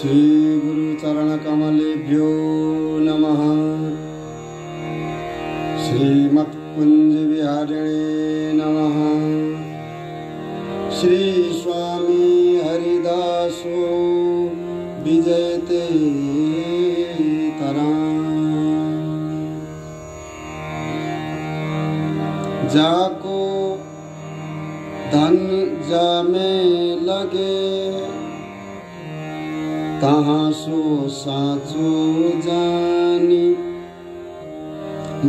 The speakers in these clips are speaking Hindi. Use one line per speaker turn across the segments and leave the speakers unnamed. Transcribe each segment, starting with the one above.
श्री गुरु चरण कमलेभ्यो नमः। श्रीमत् कुंज विहारिणे नमः। श्री स्वामी हरिदासो विजयते तरां। जाको धन जामे लगे, तहाँ सो साचो जानी।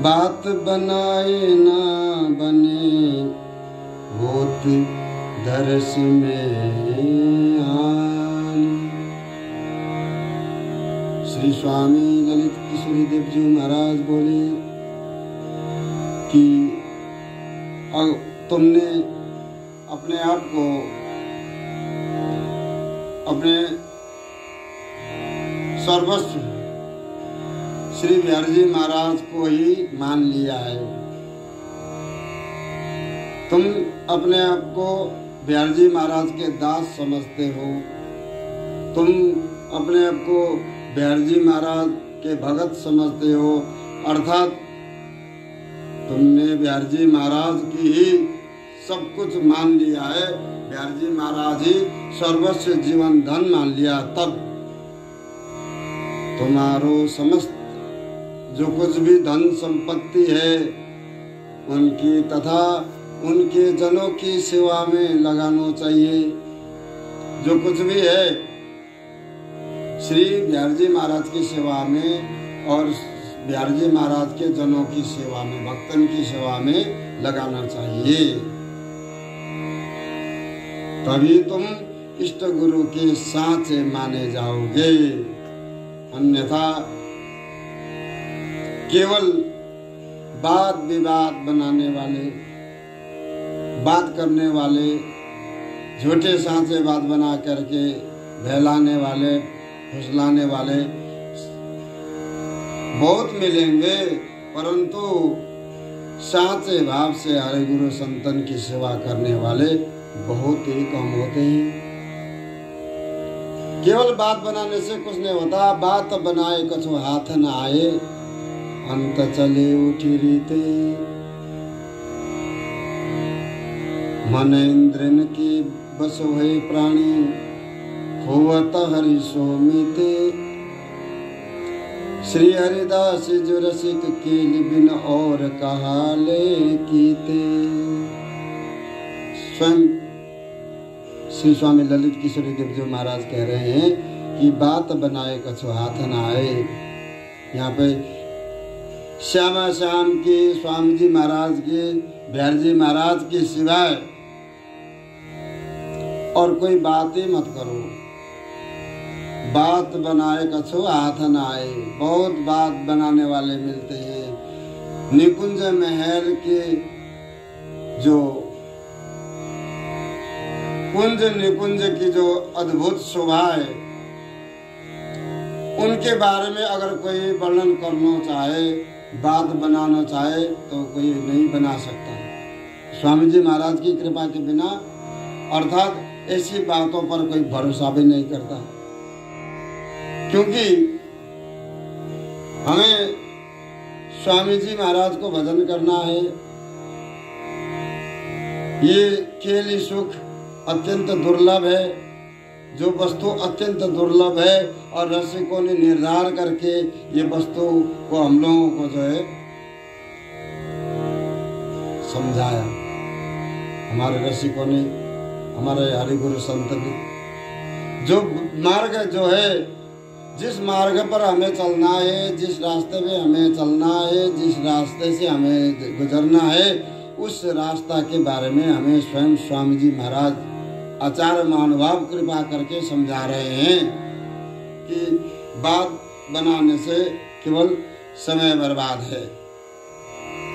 बात बनाए ना बने, होती दर्श में आनी। श्री स्वामी ललित किशोरी देव जी महाराज बोले कि तुमने अपने आप को अपने सर्वस्व श्री बिहारी जी महाराज को ही मान लिया है। तुम अपने आप को बिहारी जी महाराज के दास समझते हो। तुम अपने आप को बिहारी जी महाराज के भगत समझते हो। अर्थात तुमने बिहारी जी महाराज की ही सब कुछ मान लिया है। बिहारी जी महाराज ही सर्वस्व जीवन धन मान लिया। तब तुम्हारो समस्त जो कुछ भी धन संपत्ति है उनकी तथा उनके जनों की सेवा में लगाना चाहिए। जो कुछ भी है श्री बिहारी जी महाराज की सेवा में और बिहारी जी महाराज के जनों की सेवा में, भक्तन की सेवा में लगाना चाहिए। तभी तुम इष्ट गुरु के साचे माने जाओगे। अन्यथा केवल वाद विवाद बनाने वाले, बात करने वाले, झूठे सांचे बात बना करके बहलाने वाले, फुसलाने वाले बहुत मिलेंगे, परंतु साचे भाव से हरि गुरु संतन की सेवा करने वाले बहुत ही कम होते हैं। केवल बात बनाने से कुछ नहीं होता। बात बनाए कछु हाथ न आए, अंत चले उठी रीते। मन इंद्रन की बस हुए प्राणी, होवत हरि सो मीते। श्री हरिदास जो रसिक केल बिन और कहा ले कीते। स्वयं श्री स्वामी ललित किशोरी देव जी महाराज कह रहे हैं कि बात बनाए कछु हाथ न आए। यहाँ पे श्यामा श्याम के, स्वामी जी महाराज के, बिहारी जी महाराज के सिवाय और कोई बात ही मत करो। बात बनाए कछु हाथ न आए। बहुत बात बनाने वाले मिलते हैं। निकुंज महल के जो कुंज निकुंज की जो अद्भुत शोभा है, उनके बारे में अगर कोई वर्णन करना चाहे, बात बनाना चाहे, तो कोई नहीं बना सकता स्वामी जी महाराज की कृपा के बिना। अर्थात ऐसी बातों पर कोई भरोसा भी नहीं करता, क्योंकि हमें स्वामी जी महाराज को भजन करना है। ये केली सुख अत्यंत दुर्लभ है। जो वस्तु अत्यंत दुर्लभ है और रसिकों ने निर्धार करके ये वस्तु को हम लोगों को जो है समझाया। हमारे रसिकों ने, हमारे हरि गुरु संत ने जो मार्ग जो है, जिस मार्ग पर हमें चलना है, जिस रास्ते में हमें चलना है, जिस रास्ते से हमें गुजरना है, उस रास्ता के बारे में हमें स्वयं स्वामी जी महाराज आचार्य महानुभाव कृपा करके समझा रहे हैं कि बात बनाने से केवल समय बर्बाद है।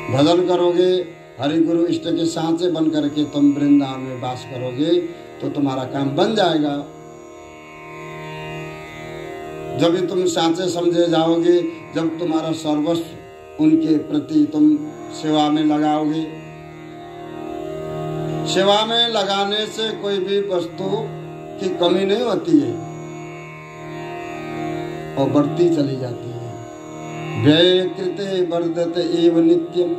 भजन करोगे, हरि गुरु इष्ट के सांचे बन करके तुम वृंदावन में वास करोगे तो तुम्हारा काम बन जाएगा। जब भी तुम सांचे समझे जाओगे, जब तुम्हारा सर्वस्व उनके प्रति तुम सेवा में लगाओगे। सेवा में लगाने से कोई भी वस्तु की कमी नहीं होती है। और बढ़ती चली जाती है। व्यय कृते वर्धते एव नित्यम।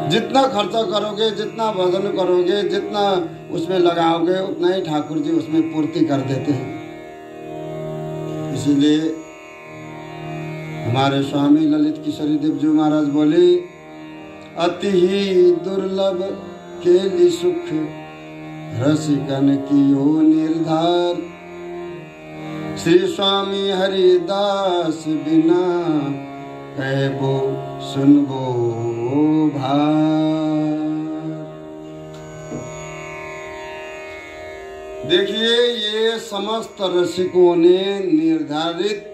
जितना खर्चा करोगे, जितना भजन करोगे, जितना उसमें लगाओगे, उतना ही ठाकुर जी उसमें पूर्ति कर देते हैं। इसीलिए हमारे स्वामी ललित किशोरी देव जी महाराज बोले, अति ही दुर्लभ केली सुख रसिकन कियो निर्धार। श्री स्वामी हरिदास बिना कहबो सुनबो भार। देखिए, ये समस्त रसिकों ने निर्धारित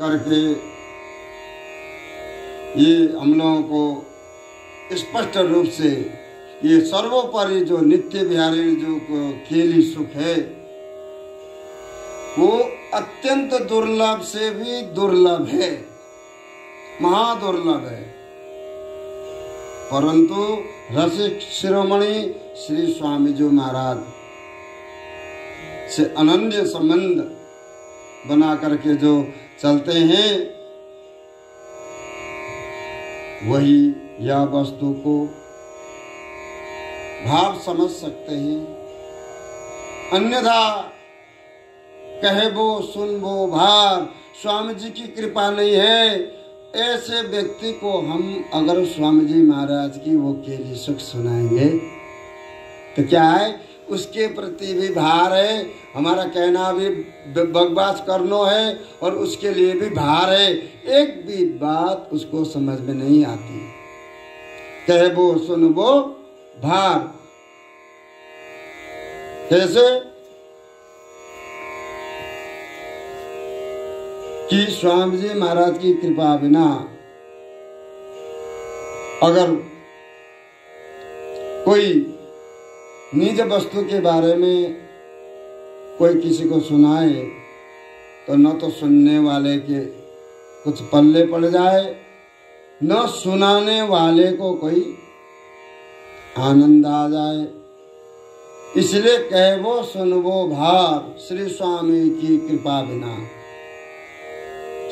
करके ये हम लोगों को स्पष्ट रूप से ये सर्वोपरि जो नित्य विहारी जो केली सुख है, वो अत्यंत दुर्लभ से भी दुर्लभ है, महादुर्लभ है। परंतु रसिक शिरोमणि श्री स्वामी जी महाराज से अनन्य संबंध बना करके जो चलते हैं, वही या वस्तु को भाव समझ सकते हैं। अन्यथा कहबो सुनबो भार, स्वामी जी की कृपा नहीं है, ऐसे व्यक्ति को हम अगर स्वामी जी महाराज की वो केली सुख सुनाएंगे तो क्या है, उसके प्रति भी भार है, हमारा कहना भी बकवास करनो है और उसके लिए भी भार है। एक भी बात उसको समझ में नहीं आती। कहबो सुनबो भार कैसे कि स्वामी जी महाराज की कृपा बिना अगर कोई निज वस्तु के बारे में कोई किसी को सुनाए तो न तो सुनने वाले के कुछ पल्ले पड़ जाए, न सुनाने वाले को कोई आनंद आ जाए। इसलिए कहबो सुनबो भार, श्री स्वामी की कृपा बिना,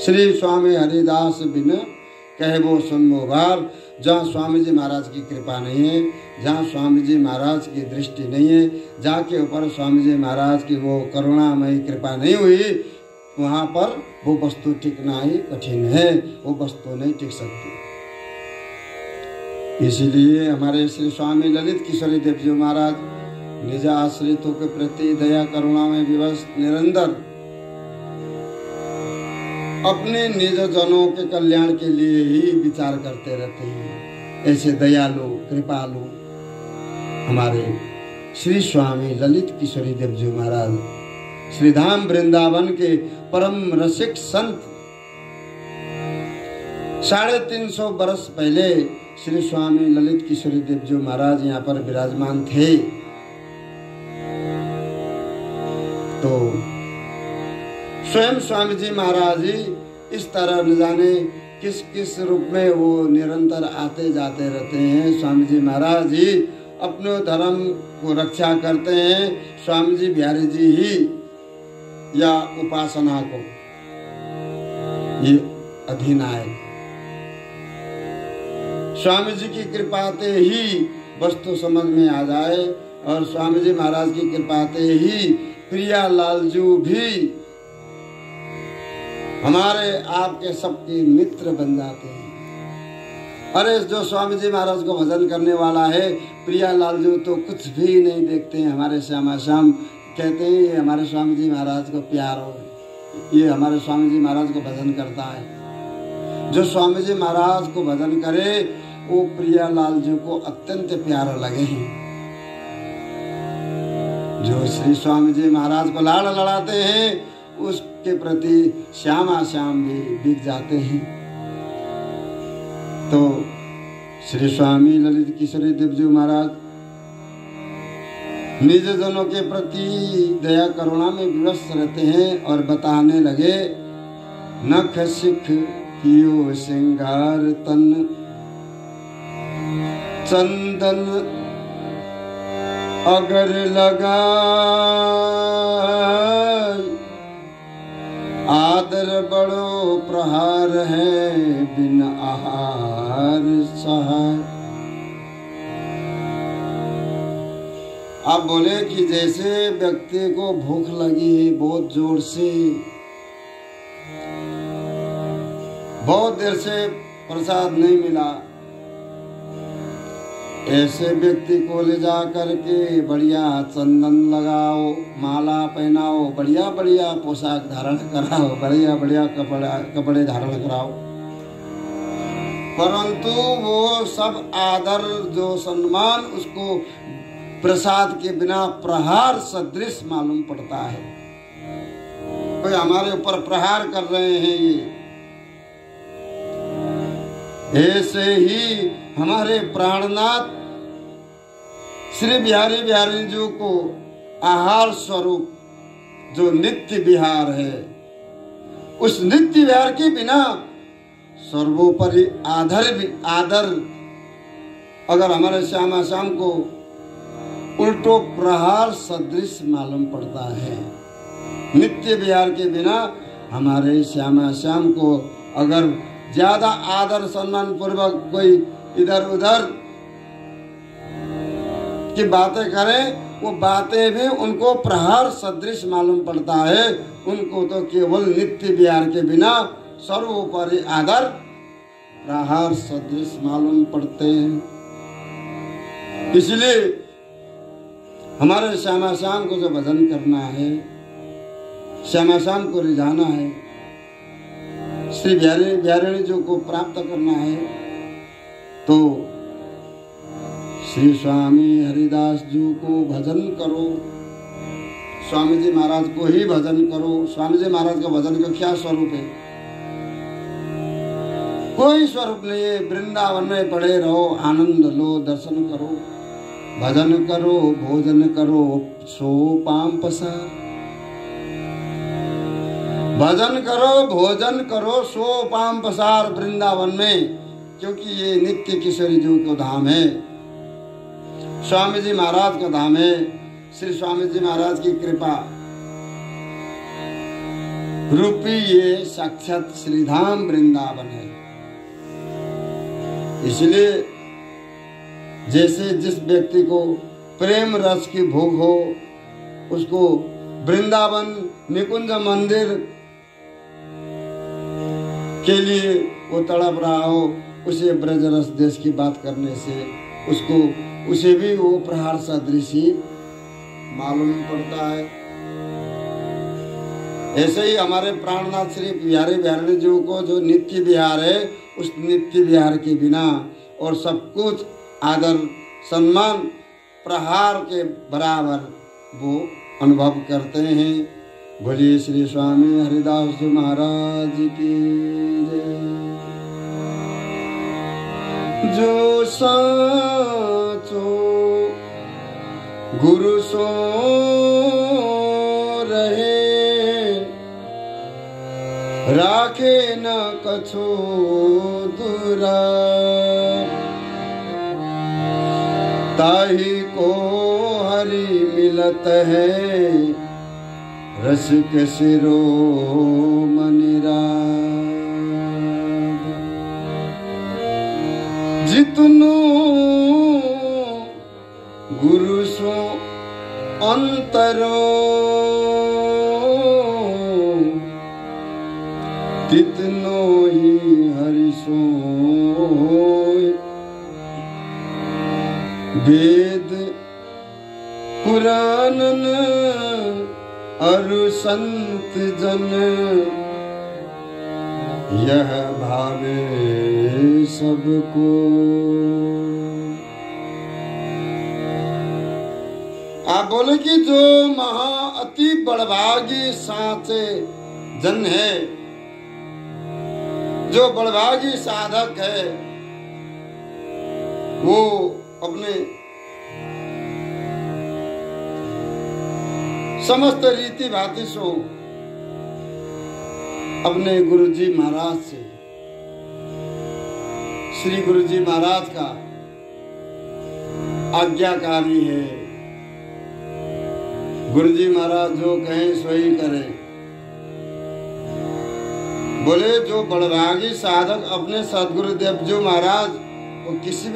श्री स्वामी हरिदास बिना कहबो सुनबो भार। जहाँ स्वामी जी महाराज की कृपा नहीं है, जहाँ स्वामी जी महाराज की दृष्टि नहीं है, जहाँ के ऊपर स्वामी जी महाराज की वो करुणामयी कृपा नहीं हुई, वहाँ पर वो वस्तु टिकना ही कठिन है, वो वस्तु नहीं टिक सकती। इसीलिए हमारे श्री स्वामी ललित किशोरी देव जी महाराज निज आश्रितों के प्रति दया करुणा में विवश निरंतर अपने निज जनों के कल्याण के लिए ही विचार करते रहते हैं। ऐसे दयालु कृपालु हमारे श्री स्वामी ललित किशोरी देव जी महाराज श्री धाम वृंदावन के परम रसिक संत 350 वर्ष पहले श्री स्वामी ललित किशोरी देव जी महाराज यहाँ पर विराजमान थे। तो स्वयं स्वामी जी महाराज ही इस तरह न जाने किस किस रूप में वो निरंतर आते जाते रहते हैं। स्वामी जी महाराज ही अपने धर्म को रक्षा करते हैं। स्वामी जी बिहारी जी ही या उपासना को ये अधिनायक, स्वामी जी की कृपाते ही वस्तु समझ में आ जाए और स्वामी जी महाराज की कृपाते ही प्रिया लालजू भी हमारे आपके सबके मित्र बन जाते हैं। अरे जो स्वामी जी महाराज को भजन करने वाला है, प्रिया लालजू तो कुछ भी नहीं देखते हैं। हमारे श्यामा श्याम कहते हैं ये हमारे स्वामी जी महाराज को प्यार हो, ये हमारे स्वामी जी महाराज को भजन करता है। जो स्वामी जी महाराज को भजन करे वो प्रिया लालजू को अत्यंत प्यारा लगे हैं। जो श्री स्वामी जी महाराज को लाड़ लड़ाते हैं उसके प्रति श्यामा श्याम भी बिक जाते हैं। तो श्री स्वामी ललित किशोरी देव जी महाराज निज जनों के प्रति दया करुणा में विवश रहते हैं और बताने लगे, नख सिख कियो श्रृंगार तन चंदन अगर लगा आदर बड़ो प्रहार है बिन आहार सहाय। आप बोले कि जैसे व्यक्ति को भूख लगी है बहुत जोर से, बहुत देर से प्रसाद नहीं मिला, ऐसे व्यक्ति को ले जा करके बढ़िया चंदन लगाओ, माला पहनाओ, बढ़िया बढ़िया पोशाक धारण कराओ, बढ़िया बढ़िया कपड़े धारण कराओ, परंतु वो सब आदर जो सम्मान उसको प्रसाद के बिना प्रहार सदृश मालूम पड़ता है। कोई हमारे ऊपर प्रहार कर रहे हैं ये। ऐसे ही हमारे प्राणनाथ श्री बिहारी बिहारी जी को आहार स्वरूप जो नित्य विहार है, उस नित्य विहार के बिना सर्वोपरि आदर अगर हमारे श्यामा श्याम को उल्टो प्रहार सदृश मालूम पड़ता है। नित्य विहार के बिना हमारे श्यामा श्याम को अगर ज्यादा आदर सम्मान पूर्वक कोई इधर उधर की बातें करें, वो बातें भी उनको प्रहार सदृश मालूम पड़ता है। उनको तो केवल नित्य विहार के बिना सर्वोपरि आदर प्रहार सदृश मालूम पड़ते हैं। इसलिए हमारे श्यामा श्याम को जो भजन करना है, श्यामा श्याम को रिझाना है, श्री बिहारी जी को प्राप्त करना है, तो श्री स्वामी हरिदास जी को भजन करो, स्वामी जी महाराज को ही भजन करो। स्वामी जी महाराज का भजन का क्या स्वरूप है? कोई स्वरूप नहीं है। वृंदावन में पड़े रहो, आनंद लो, दर्शन करो, भजन करो, भोजन करो, सो पाम पसार। भजन करो, भोजन करो, सो पाम पसार वृंदावन में, क्योंकि ये नित्य किशोरी जी का धाम है, स्वामी जी महाराज का धाम है। श्री स्वामी जी महाराज की कृपा रूपी ये साक्षात श्रीधाम वृंदावन है। इसलिए जैसे जिस व्यक्ति को प्रेम रस की भूख हो, उसको वृंदावन निकुंज मंदिर के लिए वो तड़प रहा हो, उसे ब्रज रस देश की बात करने से उसे भी वो प्रहार सदृश ही मालूम पड़ता है। ऐसे ही हमारे प्राणनाथ श्री बिहारी बिहारी जी को जो नित्य विहार है, उस नित्य विहार के बिना और सब कुछ आदर सम्मान प्रहार के बराबर वो अनुभव करते हैं। बोलिए श्री स्वामी हरिदास जी महाराज की जय। जो साचो गुरु सो रहे, राखे न कछो दूरा, ताही को हरि मिलत है, रसिक सिरो मनिरा। जितनो गुरु सो अंतरो, तितनो ही हरि सो। वेद पुराणन अरु संत जन, यह भावे सबको। आप बोले कि जो महा अति बड़भागी साचे जन है, जो बड़भागी साधक है, वो अपने समस्त रीति भांति सो अपने गुरुजी महाराज से, श्री गुरुजी महाराज का आज्ञाकारी है। गुरुजी महाराज जो कहें सो ही करें। बोले जो बड़भागी साधक अपने सदगुरुदेव जी महाराज वो किसी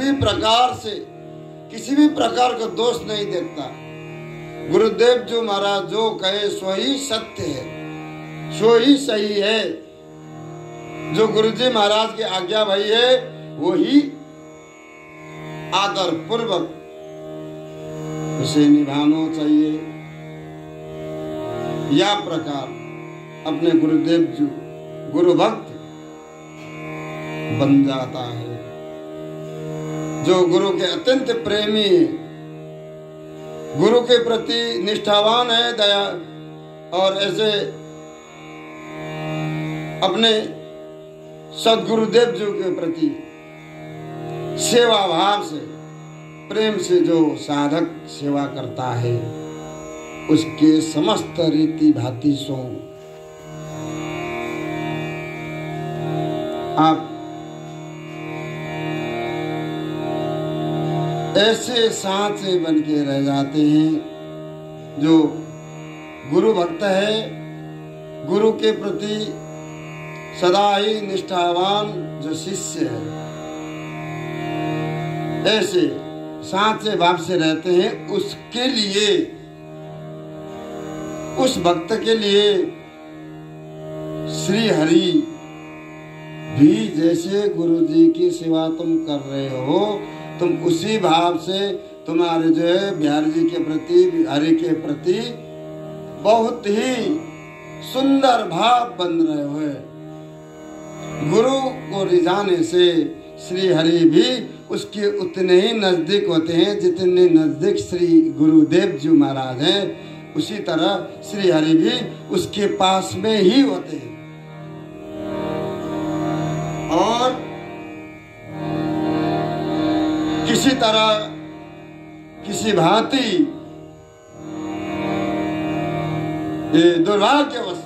भी प्रकार का दोष नहीं देखता। गुरुदेव जी महाराज जो कहे सो ही सत्य है, सो ही सही है। जो गुरुजी महाराज की आज्ञा भाई है वो ही आदर पूर्वक उसे निभाना चाहिए। या प्रकार अपने गुरुदेव जी गुरु भक्त बन जाता है। जो गुरु के अत्यंत प्रेमी है, गुरु के प्रति निष्ठावान है, दया और ऐसे अपने सदगुरुदेव जी के प्रति सेवा भाव से प्रेम से जो साधक सेवा करता है उसके समस्त रीति भांति सो आप ऐसे सांचे बन के रह जाते हैं। जो गुरु भक्त है, गुरु के प्रति सदा ही निष्ठावान जो शिष्य है, ऐसे सांचे भाव से रहते हैं। उसके लिए, उस भक्त के लिए श्री हरि भी जैसे गुरु जी की सेवा तुम कर रहे हो, तुम उसी भाव से तुम्हारे जो है बिहारी जी के प्रति, हरि के प्रति बहुत ही सुंदर भाव बन रहे हो। गुरु को रिझाने से श्री हरि भी उसके उतने ही नजदीक होते हैं जितने नजदीक श्री गुरुदेव जी महाराज हैं। उसी तरह श्री हरि भी उसके पास में ही होते हैं। और किसी तरह किसी भांति ये दुर्भाग्यवश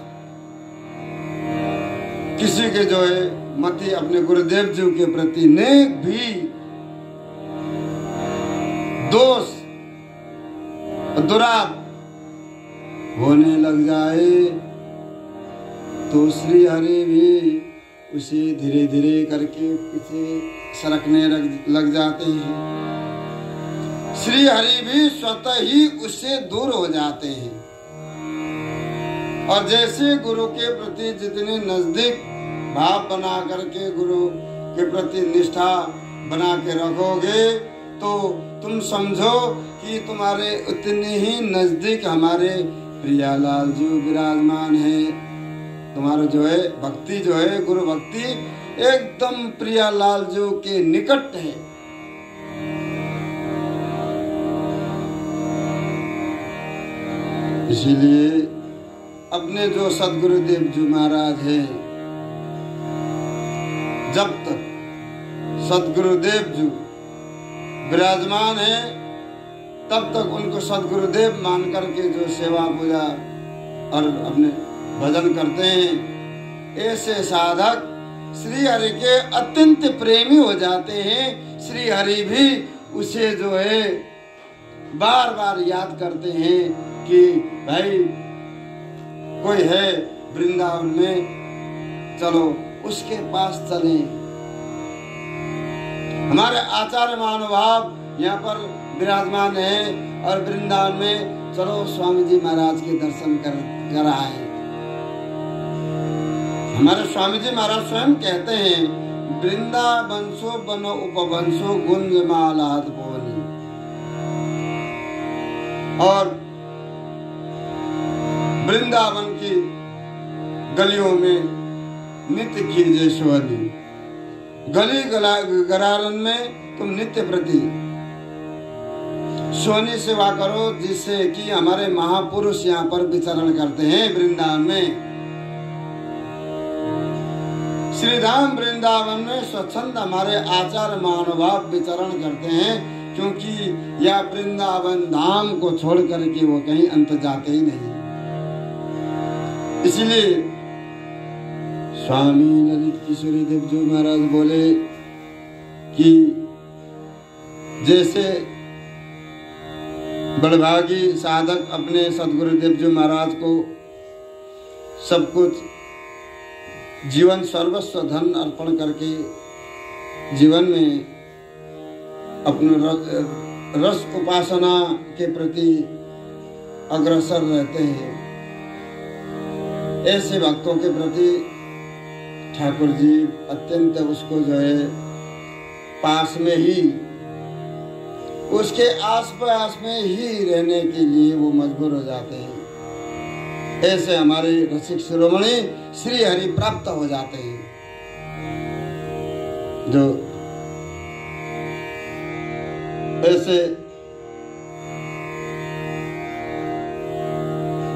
किसी के जो है मति अपने गुरुदेव जी के प्रति नेक भी दोष दुराप होने लग जाए तो श्री हरि भी उसे धीरे धीरे करके पीछे सरकने लग जाते हैं। श्री हरि भी स्वतः ही उससे दूर हो जाते हैं। और जैसे गुरु के प्रति जितने नजदीक भाव बना करके गुरु के प्रति निष्ठा बना के रखोगे तो तुम समझो कि तुम्हारे उतने ही नजदीक हमारे प्रियालाल जी विराजमान है। तुम्हारा जो है भक्ति जो है गुरु भक्ति एकदम प्रियालाल जी के निकट है। इसीलिए अपने जो सदगुरुदेव जी महाराज है, जब तक सदगुरुदेव जी विराजमान है तब तक उनको सदगुरुदेव मान करके जो सेवा पूजा और अपने भजन करते हैं। ऐसे साधक श्री हरि के अत्यंत प्रेमी हो जाते हैं। श्री हरि भी उसे जो है बार बार याद करते हैं कि भाई कोई है वृंदावन में, चलो उसके पास चलें। हमारे आचार्य महानुभाव यहाँ पर विराजमान है और वृंदावन में चलो स्वामी जी महाराज के दर्शन कर आए। हमारे स्वामी जी महाराज स्वयं कहते हैं वृंदावंशो बनो उपवंशो गुंज मालाद बोली। और वृंदावन की गलियों में नित्य कीजिए सोनी, गली गरारन में तुम नित्य प्रति सोनी सेवा करो, जिससे कि हमारे महापुरुष यहाँ पर विचरण करते हैं वृंदावन में। श्री धाम वृंदावन में स्वच्छंद हमारे आचार्य महानुभाव विचरण करते हैं, क्योंकि यह वृंदावन धाम को छोड़ करके वो कहीं अंत जाते ही नहीं। इसलिए स्वामी ललित किशोरी देव जी महाराज बोले कि जैसे बड़भागी साधक अपने सदगुरुदेव जी महाराज को सब कुछ जीवन सर्वस्व धन अर्पण करके जीवन में अपने रस उपासना के प्रति अग्रसर रहते हैं। ऐसे भक्तों के प्रति ठाकुर जी अत्यंत उसको जो है पास में ही, उसके आसपास में ही रहने के लिए वो मजबूर हो जाते हैं। ऐसे हमारे रसिक शिरोमणि श्री हरि प्राप्त हो जाते हैं। जो ऐसे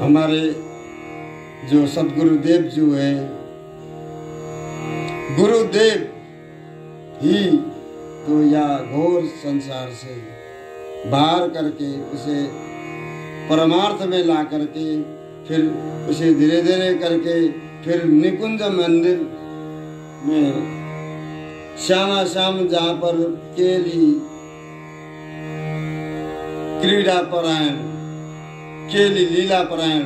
हमारे जो सदगुरुदेव जो है, गुरुदेव ही तो या घोर संसार से बाहर करके उसे परमार्थ में ला करके फिर उसे धीरे धीरे करके फिर निकुंज मंदिर में श्यामा श्याम जहाँ पर केली क्रीड़ा परायण, केली लीला परायण,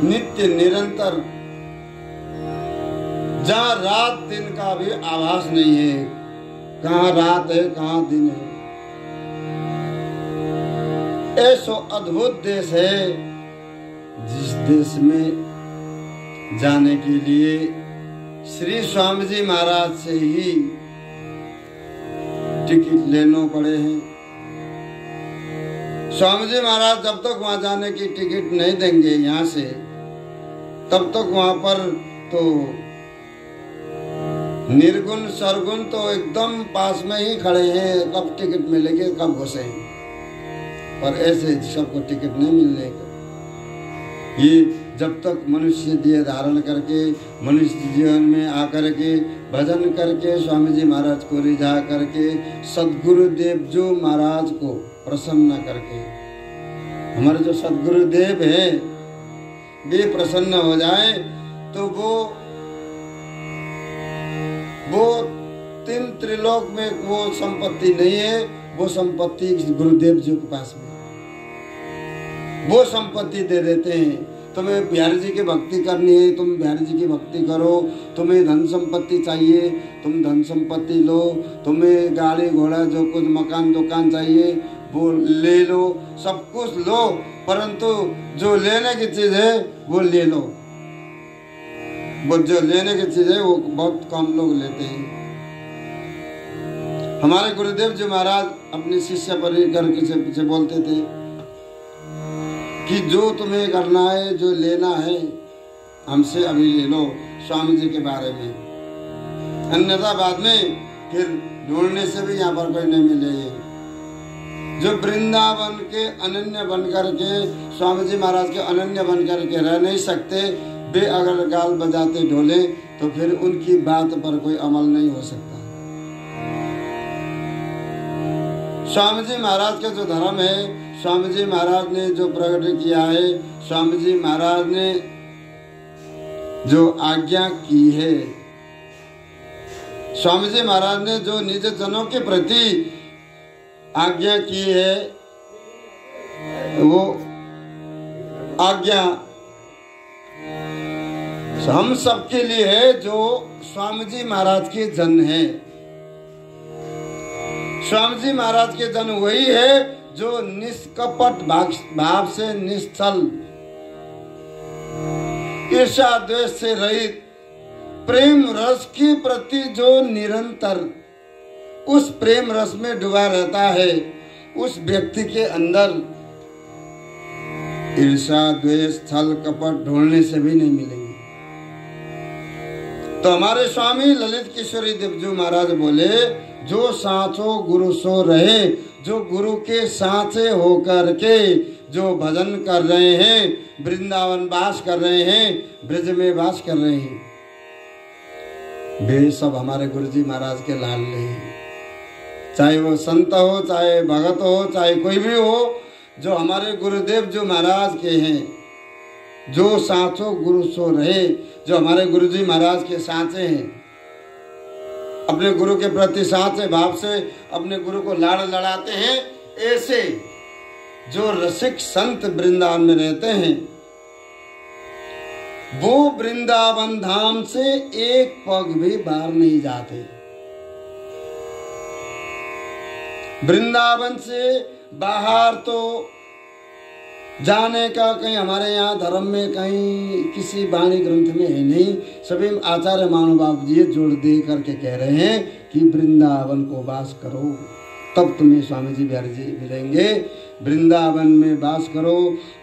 नित्य निरंतर, जहाँ रात दिन का भी आभास नहीं है, कहाँ रात है कहाँ दिन है। ऐसो अद्भुत देश है जिस देश में जाने के लिए श्री स्वामी जी महाराज से ही टिकट लेना पड़े हैं। स्वामी जी महाराज जब तक वहां जाने की टिकट नहीं देंगे यहाँ से, तब तक वहां पर तो निर्गुण सरगुण तो एकदम पास में ही खड़े हैं, कब टिकट मिलेगी कब घुसेंगे। पर ऐसे सबको टिकट नहीं मिलने का, ये जब तक मनुष्य देह धारण करके मनुष्य जीवन में आकर के भजन करके स्वामी जी महाराज को रिझा करके सदगुरुदेव जो महाराज को प्रसन्न करके, हमारे जो सदगुरुदेव है वे प्रसन्न हो जाए तो वो तीन त्रिलोक में वो संपत्ति नहीं है, वो संपत्ति गुरुदेव जी के पास में, वो संपत्ति दे देते हैं। तुम्हें बिहारी जी की भक्ति करनी है, तुम बिहारी जी की भक्ति करो। तुम्हें धन संपत्ति चाहिए, तुम धन संपत्ति लो। तुम्हें गाड़ी घोड़ा जो कुछ मकान दुकान चाहिए वो ले लो, सब कुछ लो, परंतु जो लेने की चीज है वो ले लो। वो जो लेने की चीज है वो बहुत कम लोग लेते हैं। हमारे गुरुदेव जी महाराज अपने शिष्य परिकर के पीछे बोलते थे कि जो तुम्हें करना है, जो लेना है, हमसे अभी ले लो स्वामी जी के बारे में, अन्यथा बाद में फिर ढूंढने से भी यहाँ पर कोई नहीं मिलेगी। जो वृंदावन के अनन्य बनकर के स्वामी जी महाराज के अनन्य बनकर के रह नहीं सकते, वे अगर गाल बजाते ढोले तो फिर उनकी बात पर कोई अमल नहीं हो सकता। स्वामी जी महाराज का जो धर्म है, स्वामी जी महाराज ने जो प्रकट किया है, स्वामी जी महाराज ने जो आज्ञा की है, स्वामी जी महाराज ने जो निज जनों के प्रति आज्ञा की है, वो आज्ञा हम सबके लिए है जो स्वामी जी महाराज के जन है। स्वामी जी महाराज के जन वही है जो निष्कपट भाव से निश्चल, ईर्ष्या द्वेष से रहित, प्रेम रस के प्रति जो निरंतर उस प्रेम रस में डूबा रहता है, उस व्यक्ति के अंदर ईर्ष्या द्वेष छल कपट ढूंढने से भी नहीं मिलेंगे। तो हमारे स्वामी ललित किशोरी देवजू महाराज बोले, जो साचो गुरु सो रहे, जो गुरु के साचे होकर के जो भजन कर रहे हैं, वृंदावन वास कर रहे हैं, ब्रज में वास कर रहे हैं, वे सब हमारे गुरुजी महाराज के लाडले हैं। चाहे वो संत हो, चाहे भगत हो, चाहे कोई भी हो, जो हमारे गुरुदेव जो महाराज के हैं, जो साचो गुरु सो रहे, जो हमारे गुरुजी महाराज के साचे हैं, अपने गुरु के प्रति साचे भाव से अपने गुरु को लाड़ लड़ाते हैं, ऐसे जो रसिक संत वृंदावन में रहते हैं, वो वृंदावन धाम से एक पग भी बाहर नहीं जाते। वृंदावन से बाहर तो जाने का कहीं हमारे यहाँ धर्म में कहीं किसी वाणी ग्रंथ में है नहीं। सभी आचार्य महानुभाव जी जोड़ दे करके कह रहे हैं कि वृंदावन को वास करो, तब तुम्हें स्वामी जी बिहारी जी मिलेंगे। वृंदावन में वास करो,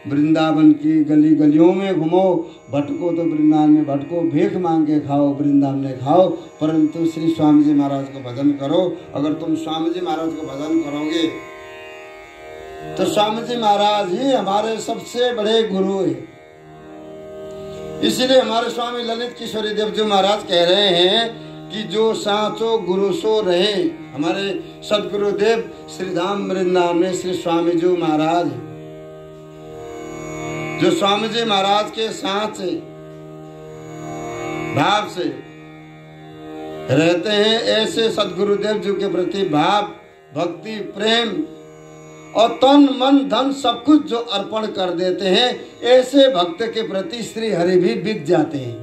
वृंदावन की गली गलियों में घूमो, भटको तो वृंदावन में भटको, भीख मांग के खाओ वृंदावन में खाओ, परंतु श्री स्वामी जी महाराज को भजन करो। अगर तुम स्वामी जी महाराज को भजन करोगे तो स्वामी जी महाराज ही हमारे सबसे बड़े गुरु हैं। इसलिए हमारे स्वामी ललित किशोरी देव जी महाराज कह रहे हैं कि जो साचो गुरु सो रहे। हमारे सदगुरुदेव श्री धाम वृंदावन में श्री स्वामी जी महाराज, जो स्वामी जी महाराज के साथ भाव से रहते हैं, ऐसे सदगुरुदेव जी के प्रति भाव, भक्ति, प्रेम और तन मन धन सब कुछ जो अर्पण कर देते हैं, ऐसे भक्त के प्रति श्री हरि भी बिक जाते हैं।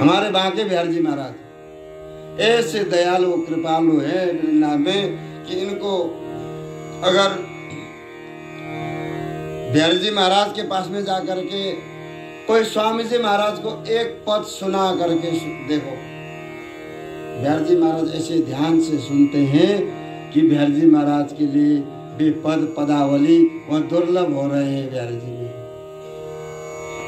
हमारे बांके बिहारी जी महाराज ऐसे दयालु कृपालु है वृंदावन में कि इनको अगर बिहारी जी महाराज के पास में जाकर के कोई स्वामी जी महाराज को एक पद सुना करके देखो, बिहारी जी महाराज ऐसे ध्यान से सुनते हैं कि बिहारी जी महाराज के लिए बेपद पदावली वह दुर्लभ हो रहे हैं। बिहारी जी में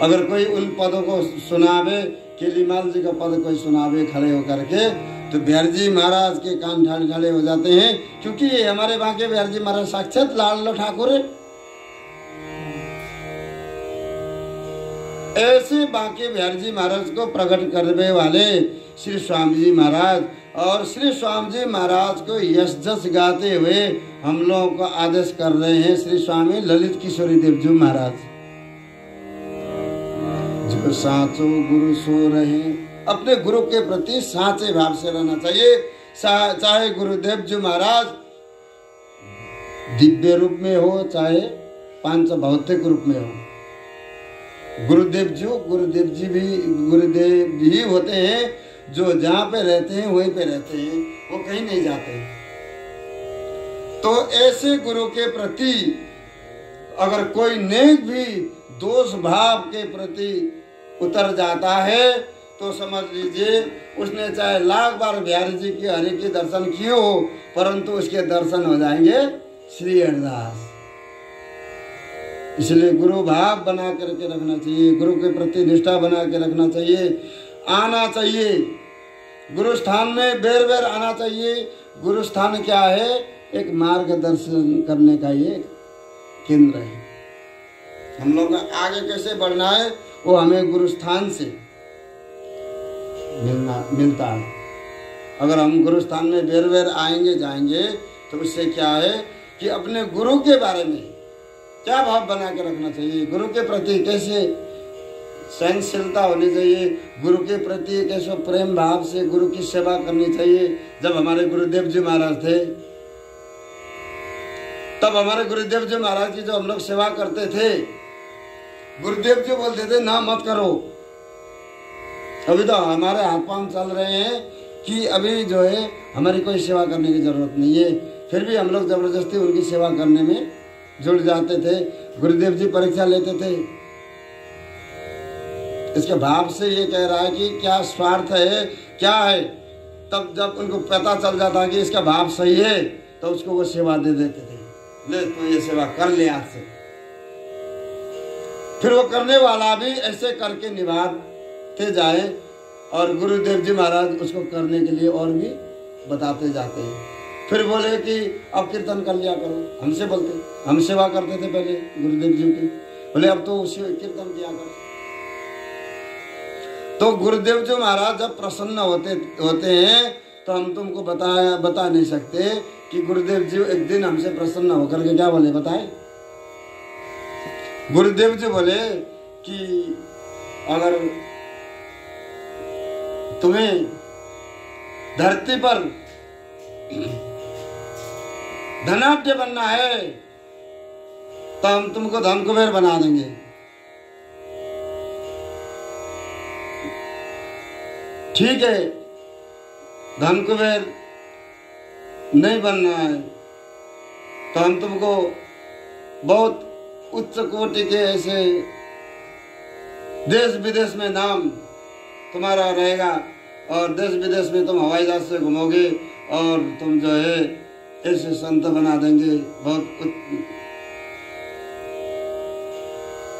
अगर कोई उन पदों को सुनावे, केलीमाल जी का पद कोई सुनावे खड़े होकर के, तो बिहारी जी महाराज के कान ठाड़े हो जाते हैं, क्योंकि ये हमारे बांके बिहारी जी महाराज साक्षात लाल ठाकुर है। ऐसे बांके बिहारी जी महाराज को प्रकट करने वाले श्री स्वामी जी महाराज, और श्री स्वामी जी महाराज को यश जस गाते हुए हम लोगों को आदेश कर रहे हैं श्री स्वामी ललित किशोरी देव जी महाराज। जो साचो गुरु सो रहे, अपने गुरु के प्रति साचे भाव से रहना चाहिए। चाहे गुरुदेव जी महाराज दिव्य रूप में हो, चाहे पांच भौतिक रूप में हो, गुरुदेव जी होते हैं जो जहाँ पे रहते हैं वहीं पे रहते हैं, वो कहीं नहीं जाते। तो ऐसे गुरु के प्रति अगर कोई नेक भी दोष भाव के प्रति उतर जाता है तो समझ लीजिए उसने चाहे लाख बार बिहारी जी की हरि के दर्शन किए हो, परंतु उसके दर्शन हो जाएंगे श्री हरिदास। इसलिए गुरु भाव बना करके रखना चाहिए, गुरु के प्रति निष्ठा बना के रखना चाहिए, आना चाहिए गुरु स्थान में, बेर बेर आना चाहिए। गुरु स्थान क्या है? एक मार्गदर्शन करने का ये केंद्र है। हम लोग आगे कैसे बढ़ना है वो हमें गुरु स्थान से मिलता है। अगर हम गुरु स्थान में बेर बेर आएंगे जाएंगे तो उससे क्या है कि अपने गुरु के बारे में क्या भाव बना के रखना चाहिए, गुरु के प्रति कैसे सहनशीलता होनी चाहिए, गुरु के प्रति कैसे प्रेम भाव से गुरु की सेवा करनी चाहिए। जब हमारे गुरुदेव जी महाराज थे तब हमारे गुरुदेव जी महाराज की जो हम लोग सेवा करते थे, गुरुदेव जी बोलते थे ना मत करो। अभी तो हमारे हाथ पांव चल रहे हैं कि अभी जो है हमारी कोई सेवा करने की जरूरत नहीं है, फिर भी हम लोग जबरदस्ती उनकी सेवा करने में जुड़ जाते थे। गुरुदेव जी परीक्षा लेते थे, इसके भाव से ये कह रहा है कि क्या स्वार्थ है क्या है। तब जब उनको पता चल जाता कि इसका भाव सही है तो उसको वो सेवा दे देते थे, ले तो ये सेवा कर ले आज से। फिर वो करने वाला भी ऐसे करके निभाते जाए और गुरुदेव जी महाराज उसको करने के लिए और भी बताते जाते हैं। फिर बोले कि अब कीर्तन कर लिया करो, हमसे बोलते, हम सेवा करते थे पहले गुरुदेव जी की, बोले अब तो उसी कीर्तन किया करो। तो गुरुदेव जी महाराज जब प्रसन्न होते हैं तो हम तुमको बता नहीं सकते कि गुरुदेव जी एक दिन हमसे प्रसन्न होकर के क्या बोले, बताए। गुरुदेव जी बोले कि अगर तुम्हें धरती पर धनाढ्य बनना है तो हम तुमको धन कुबेर बना देंगे। ठीक है, धन कुबेर नहीं बनना है तो हम तुमको बहुत उच्च कोटि के ऐसे देश विदेश में नाम तुम्हारा रहेगा और देश विदेश में तुम हवाई जहाज से घूमोगे और तुम जो है ऐसे संत बना देंगे। बहुत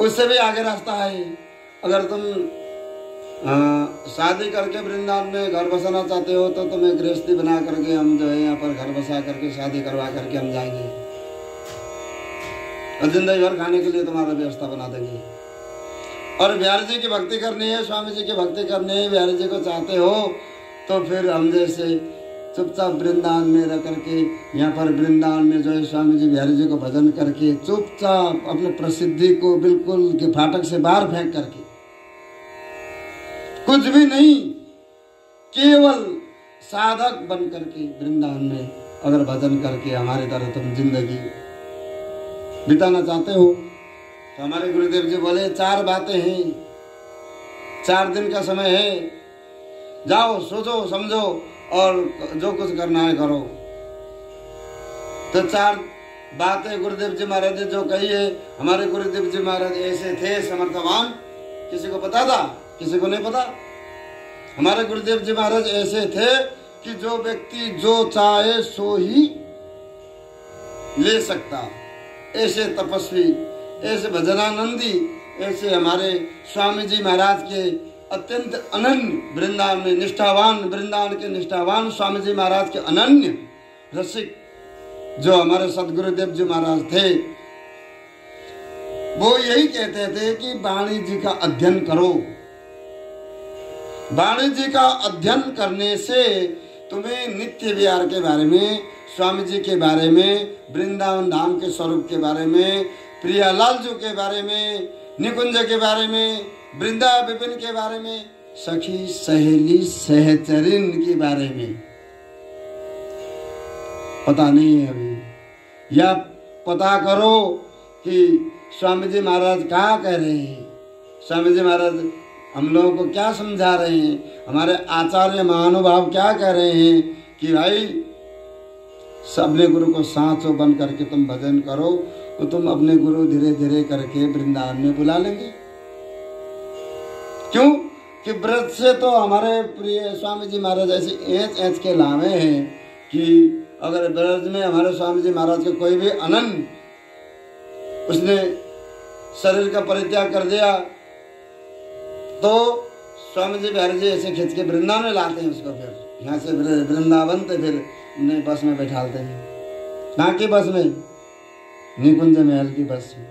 उससे भी आगे रास्ता है। अगर तुम शादी करके वृंदावन में घर बसाना चाहते हो तो तुम्हें गृहस्थी बना करके हम जो है यहाँ पर घर बसा करके शादी करवा करके हम जाएंगे और जिंदगी भर खाने के लिए तुम्हारा व्यवस्था बना देंगे। और बिहारी जी की भक्ति करनी है, स्वामी जी की भक्ति करनी है, बिहारी जी को चाहते हो तो फिर हम जैसे चुपचाप वृंदावन में रह करके यहाँ पर वृंदावन में जो है स्वामी जी बिहारी जी को भजन करके चुपचाप अपने प्रसिद्धि को बिल्कुल के फाटक से बाहर फेंक करके कुछ भी नहीं, केवल साधक बन करके वृंदावन में अगर भजन करके हमारी तरह तुम जिंदगी बिताना चाहते हो तो हमारे गुरुदेव जी बोले 4 बातें हैं, 4 दिन का समय है, जाओ सोचो समझो और जो कुछ करना है करो। तो 4 बातें गुरुदेव जी महाराज ने जो कही है। हमारे गुरुदेव जी महाराज ऐसे थे समर्थवान, किसी को पता था? किसी को नहीं पता। हमारे गुरुदेव जी महाराज ऐसे थे कि जो व्यक्ति जो चाहे सो ही ले सकता, ऐसे तपस्वी, ऐसे भजनानंदी, ऐसे हमारे स्वामी जी महाराज के अत्यंत अनन्य वृंदावन में निष्ठावान, वृंदावन के निष्ठावान स्वामी जी महाराज के अनन्य रसिक जो हमारे सदगुरुदेव जी महाराज थे, वो यही कहते थे कि वाणी जी का अध्ययन करो। वाणी जी का अध्ययन करने से तुम्हें नित्य विहार के बारे में, स्वामी जी के बारे में, वृंदावन धाम के स्वरूप के बारे में, प्रियालाल जी के बारे में, निकुंज के बारे में, वृंदा विपिन के बारे में, सखी सहेली सहचरिन के बारे में पता नहीं है अभी। या पता करो कि स्वामी जी महाराज क्या कह रहे हैं, स्वामी जी महाराज हम लोगों को क्या समझा रहे हैं, हमारे आचार्य महानुभाव क्या कह रहे हैं कि भाई अपने गुरु को सांचो बन करके तुम भजन करो तो तुम अपने गुरु धीरे धीरे करके वृंदावन में बुला लेंगे। क्यों कि ब्रज से तो हमारे प्रिय स्वामी जी महाराज ऐसे एच के लावे हैं कि अगर ब्रज में हमारे स्वामी जी महाराज के कोई भी अनन्य उसने शरीर का परित्याग कर दिया तो स्वामी जी बिहारी जी ऐसे खींच के वृंदावन में लाते हैं उसको, फिर यहाँ से वृंदावन तो फिर उन्हें बस में बैठाते हैं। कहाँ की बस में? निकुंज महल की बस में।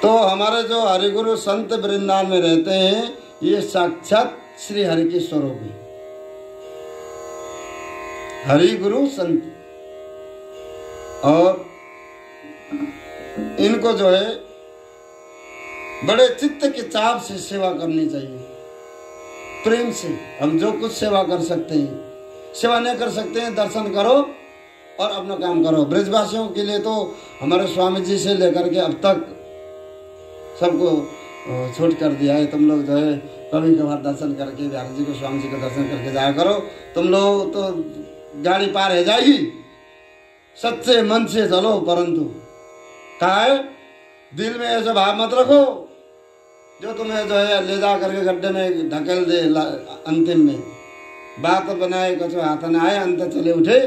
तो हमारे जो हरिगुरु संत वृंदावन में रहते हैं ये साक्षात श्री हरि के स्वरूप है। हरिगुरु संत, और इनको जो है बड़े चित्त के चाव से सेवा करनी चाहिए, प्रेम से। हम जो कुछ सेवा कर सकते हैं, सेवा नहीं कर सकते हैं, दर्शन करो और अपना काम करो। ब्रजवासियों के लिए तो हमारे स्वामी जी से लेकर के अब तक सबको छूट कर दिया है। तुम लोग जो है कभी कभार दर्शन करके बिहारी जी को, स्वामी जी को दर्शन करके जाया करो। तुम लोग तो गाड़ी पार है जाएगी, सच्चे मन से चलो, परंतु क्या है दिल में ऐसा भाव मत रखो जो तुम्हें जो है ले जा करके गड्ढे में ढकेल दे। अंतिम में बात बनाए कछो हाथ न आए, अंत चले उठे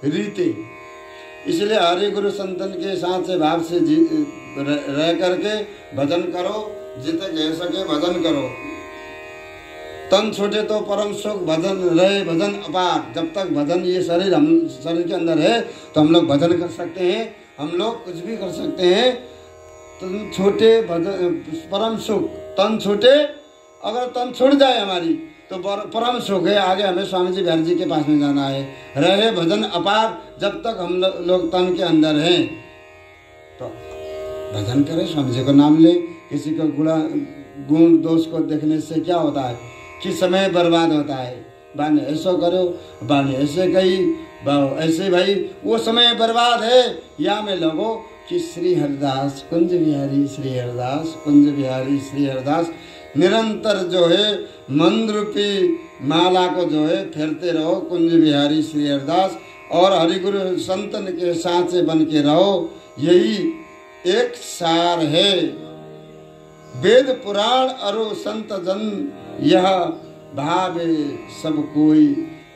रीते। इसलिए हरि गुरु संतन के साथ से भाव से रह करके भजन करो, जितने कह सके भजन करो। तन छूटे तो परम सुख, भजन रहे भजन अपार। जब तक भजन ये शरीर के अंदर है तो हम लोग भजन कर सकते हैं, हम लोग कुछ भी कर सकते हैं। तन छूटे भजन परम सुख, तन छूटे, अगर तन छूट जाए हमारी तो परम सुख है। आगे हमें स्वामी जी बिहारी जी के पास में जाना है। रहे भजन अपार, जब तक हम लोग तन के अंदर हैं तो भजन करें, स्वामी जी का नाम ले। किसी का गुण दोष को देखने से क्या होता है कि समय बर्बाद होता है। बाने ऐसा करो, बाने ऐसे कही, ऐसे भाई वो समय बर्बाद है। या में लोगों कि श्री हरिदास कुंज बिहारी, श्री हरिदास कुंज बिहारी, श्री हरिदास, निरंतर जो है मंत्र रूपी माला को जो है फेरते रहो। कुंज बिहारी श्री हरिदास और हरिगुरु संतन के सांचे बन के रहो, यही एक सार है। वेद पुराण अरु संत जन यह भावे सब कोई।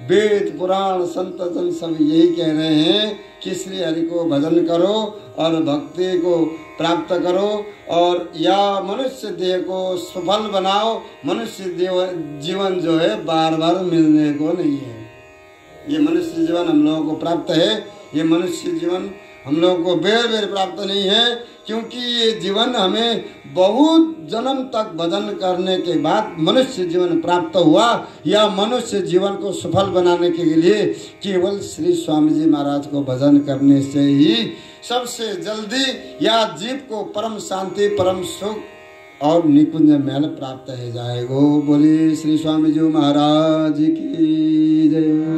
वेद पुराण संत जन सब यही कह रहे हैं कि श्री हरि को भजन करो और भक्ति को प्राप्त करो, और या मनुष्य देह को सफल बनाओ। मनुष्य जीवन जो है बार बार मिलने को नहीं है। ये मनुष्य जीवन हम लोगों को प्राप्त है, ये मनुष्य जीवन हम लोगों को बेर बेर प्राप्त नहीं है, क्योंकि ये जीवन हमें बहुत जन्म तक भजन करने के बाद मनुष्य जीवन प्राप्त हुआ। या मनुष्य जीवन को सफल बनाने के लिए केवल श्री स्वामी जी महाराज को भजन करने से ही सबसे जल्दी या जीव को परम शांति, परम सुख और निकुंज महल प्राप्त हो जाएगा। बोलिए श्री स्वामी जी महाराज की जय।